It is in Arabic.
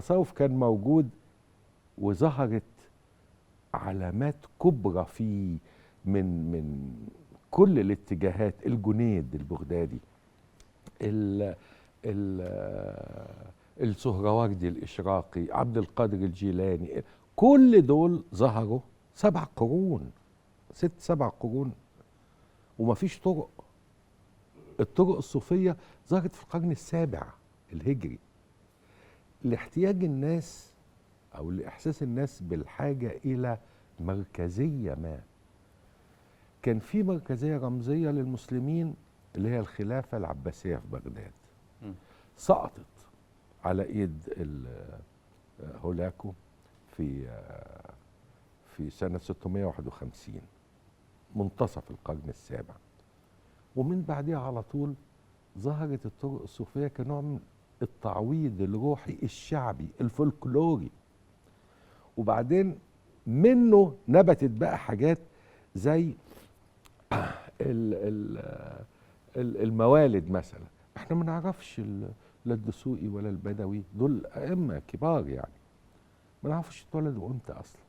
التصوف كان موجود، وظهرت علامات كبرى فيه من كل الاتجاهات. الجنيد البغدادي، ال ال السهروردي الإشراقي، عبد القادر الجيلاني، كل دول ظهروا 7 قرون، 7 قرون، ومفيش طرق. الطرق الصوفية ظهرت في القرن السابع الهجري، لاحتياج الناس أو لإحساس الناس بالحاجة إلى مركزية ما. كان في مركزية رمزية للمسلمين اللي هي الخلافة العباسية في بغداد، سقطت على ايد هولاكو في سنة 651 منتصف القرن السابع. ومن بعدها على طول ظهرت الطرق الصوفية كنوع من التعويض الروحي الشعبي الفولكلوري، وبعدين منه نبتت بقى حاجات زي الموالد مثلا. احنا ما نعرفش لا الدسوقي ولا البدوي، دول ائمه كبار يعني، ما نعرفش اتولدوا امتى اصلا.